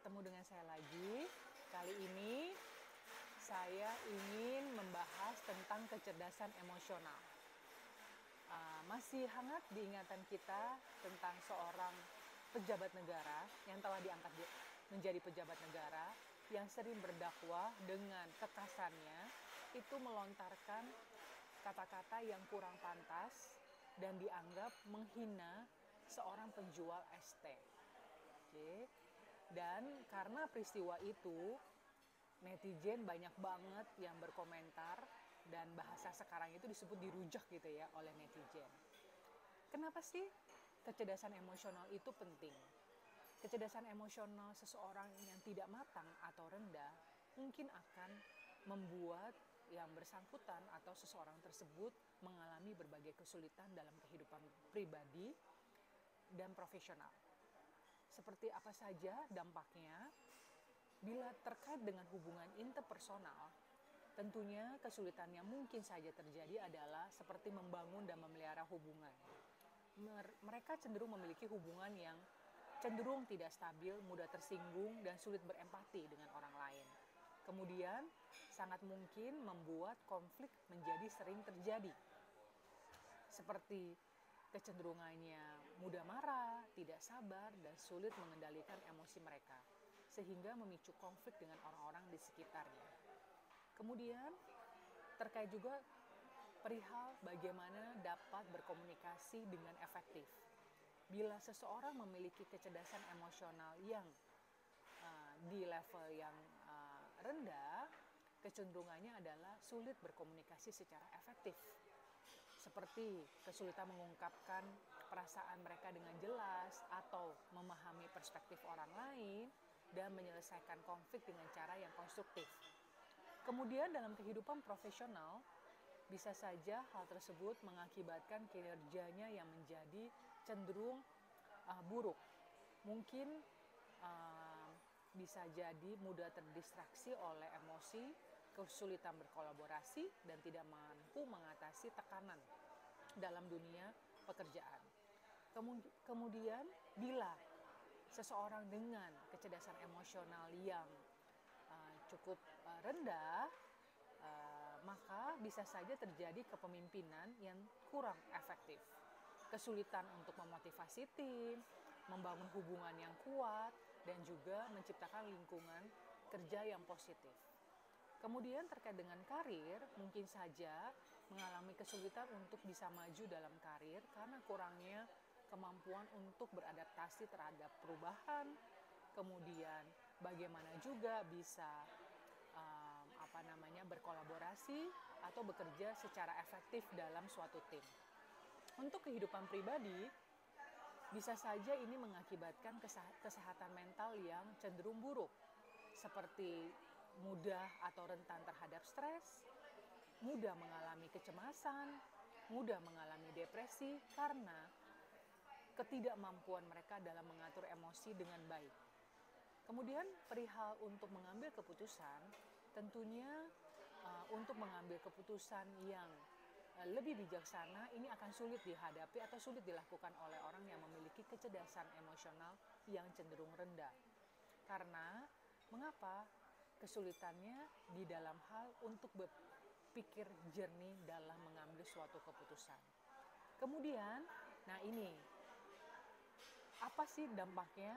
bertemu dengan saya lagi. Kali ini saya ingin membahas tentang kecerdasan emosional. Masih hangat diingatan kita tentang seorang pejabat negara yang telah diangkat menjadi pejabat negara yang sering berdakwah dengan kekasannya itu melontarkan kata-kata yang kurang pantas dan dianggap menghina seorang penjual es teh. Oke. Dan karena peristiwa itu, netizen banyak banget yang berkomentar dan bahasa sekarang itu disebut dirujak gitu ya oleh netizen. Kenapa sih kecerdasan emosional itu penting? Kecerdasan emosional seseorang yang tidak matang atau rendah mungkin akan membuat yang bersangkutan atau seseorang tersebut mengalami berbagai kesulitan dalam kehidupan pribadi dan profesional. Seperti apa saja dampaknya? Bila terkait dengan hubungan interpersonal, tentunya kesulitan yang mungkin saja terjadi adalah seperti membangun dan memelihara hubungan. Mereka cenderung memiliki hubungan yang cenderung tidak stabil, mudah tersinggung, dan sulit berempati dengan orang lain. Kemudian, sangat mungkin membuat konflik menjadi sering terjadi. Seperti kecenderungannya mudah marah, tidak sabar, dan sulit mengendalikan emosi mereka, sehingga memicu konflik dengan orang-orang di sekitarnya. Kemudian, terkait juga perihal bagaimana dapat berkomunikasi dengan efektif. Bila seseorang memiliki kecerdasan emosional yang di level yang rendah, kecenderungannya adalah sulit berkomunikasi secara efektif. Seperti kesulitan mengungkapkan perasaan mereka dengan jelas atau memahami perspektif orang lain dan menyelesaikan konflik dengan cara yang konstruktif. Kemudian dalam kehidupan profesional, bisa saja hal tersebut mengakibatkan kinerjanya yang menjadi cenderung buruk. Mungkin bisa jadi mudah terdistraksi oleh emosi, kesulitan berkolaborasi, dan tidak mampu mengatasi tekanan dalam dunia pekerjaan. Kemudian bila seseorang dengan kecerdasan emosional yang cukup rendah, maka bisa saja terjadi kepemimpinan yang kurang efektif. Kesulitan untuk memotivasi tim, membangun hubungan yang kuat, dan juga menciptakan lingkungan kerja yang positif. Kemudian terkait dengan karir, mungkin saja mengalami kesulitan untuk bisa maju dalam karir karena kurangnya kemampuan untuk beradaptasi terhadap perubahan. Kemudian bagaimana juga bisa berkolaborasi atau bekerja secara efektif dalam suatu tim. Untuk kehidupan pribadi, bisa saja ini mengakibatkan kesehatan mental yang cenderung buruk, seperti mudah atau rentan terhadap stres, mudah mengalami kecemasan, mudah mengalami depresi karena ketidakmampuan mereka dalam mengatur emosi dengan baik. Kemudian perihal untuk mengambil keputusan, tentunya untuk mengambil keputusan yang lebih bijaksana ini akan sulit dihadapi atau sulit dilakukan oleh orang yang memiliki kecerdasan emosional yang cenderung rendah. Karena mengapa? Kesulitannya di dalam hal untuk berpikir jernih dalam mengambil suatu keputusan. Kemudian, apa sih dampaknya?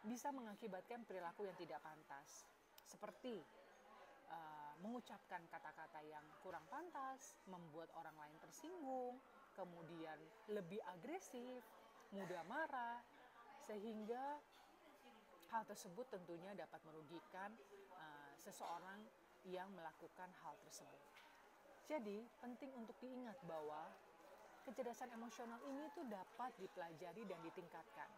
Bisa mengakibatkan perilaku yang tidak pantas, seperti mengucapkan kata-kata yang kurang pantas, membuat orang lain tersinggung, kemudian lebih agresif, mudah marah, sehingga hal tersebut tentunya dapat merugikan seseorang yang melakukan hal tersebut. Jadi penting untuk diingat bahwa kecerdasan emosional ini tuh dapat dipelajari dan ditingkatkan.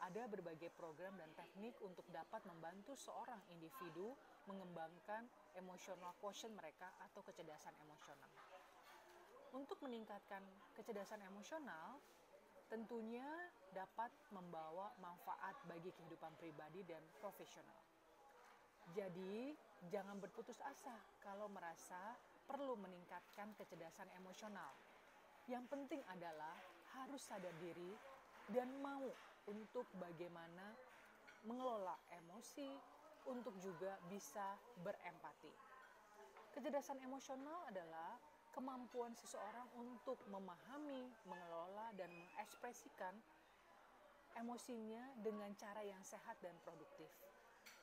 Ada berbagai program dan teknik untuk dapat membantu seorang individu mengembangkan emotional quotient mereka atau kecerdasan emosional. Untuk meningkatkan kecerdasan emosional, tentunya dapat membawa manfaat bagi kehidupan pribadi dan profesional. Jadi, jangan berputus asa kalau merasa perlu meningkatkan kecerdasan emosional. Yang penting adalah harus sadar diri dan mau untuk bagaimana mengelola emosi, untuk juga bisa berempati. Kecerdasan emosional adalah kemampuan seseorang untuk memahami, mengelola, dan mengekspresikan emosinya dengan cara yang sehat dan produktif.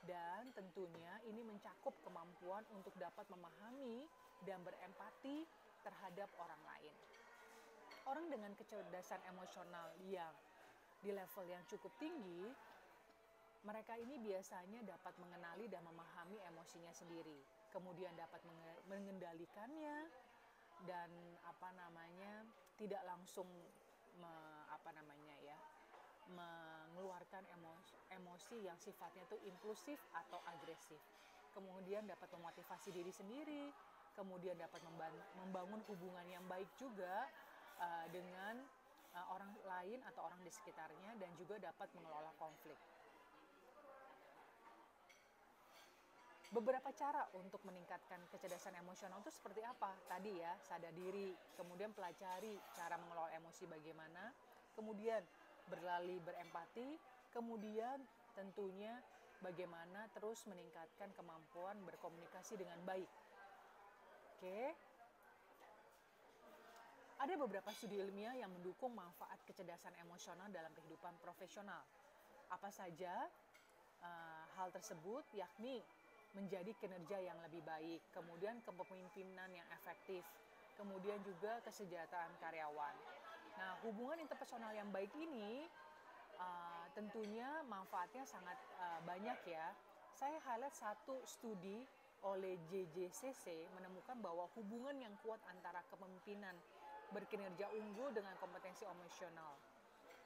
Dan tentunya ini mencakup kemampuan untuk dapat memahami dan berempati terhadap orang lain. Orang dengan kecerdasan emosional yang di level yang cukup tinggi, mereka ini biasanya dapat mengenali dan memahami emosinya sendiri, kemudian dapat mengendalikannya dan tidak langsung mengeluarkan emosi yang sifatnya itu impulsif atau agresif. Kemudian dapat memotivasi diri sendiri, kemudian dapat membangun hubungan yang baik juga dengan orang lain atau orang di sekitarnya, dan juga dapat mengelola konflik. Beberapa cara untuk meningkatkan kecerdasan emosional itu seperti apa? Tadi ya, sadar diri, kemudian pelajari cara mengelola emosi bagaimana, kemudian beralih berempati, kemudian tentunya bagaimana terus meningkatkan kemampuan berkomunikasi dengan baik. Oke. Ada beberapa studi ilmiah yang mendukung manfaat kecerdasan emosional dalam kehidupan profesional. Apa saja hal tersebut? Yakni menjadi kinerja yang lebih baik, kemudian kepemimpinan yang efektif, kemudian juga kesejahteraan karyawan. Nah, hubungan interpersonal yang baik ini tentunya manfaatnya sangat banyak ya. Saya highlight satu studi oleh JJCC menemukan bahwa hubungan yang kuat antara kepemimpinan berkinerja unggul dengan kompetensi emosional.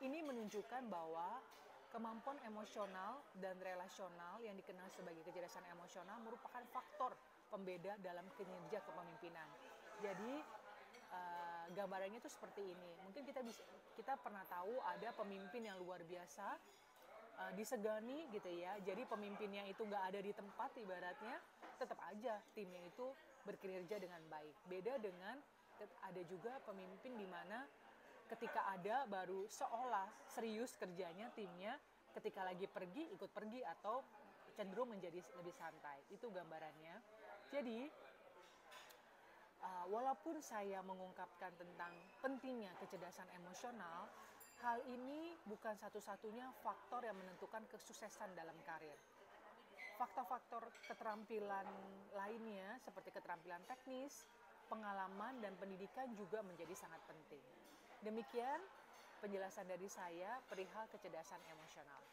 Ini menunjukkan bahwa kemampuan emosional dan relasional yang dikenal sebagai kecerdasan emosional merupakan faktor pembeda dalam kinerja kepemimpinan. Jadi gambarannya itu seperti ini. Mungkin kita pernah tahu ada pemimpin yang luar biasa, disegani gitu ya. Jadi pemimpinnya itu nggak ada di tempat ibaratnya, tetap aja timnya itu berkinerja dengan baik. Beda dengan ada juga pemimpin di mana ketika ada baru seolah serius kerjanya timnya, ketika lagi pergi ikut pergi atau cenderung menjadi lebih santai. Itu gambarannya. Jadi walaupun saya mengungkapkan tentang pentingnya kecerdasan emosional, hal ini bukan satu-satunya faktor yang menentukan kesuksesan dalam karir. Faktor-faktor keterampilan lainnya seperti keterampilan teknis, pengalaman, dan pendidikan juga menjadi sangat penting. Demikian penjelasan dari saya perihal kecerdasan emosional.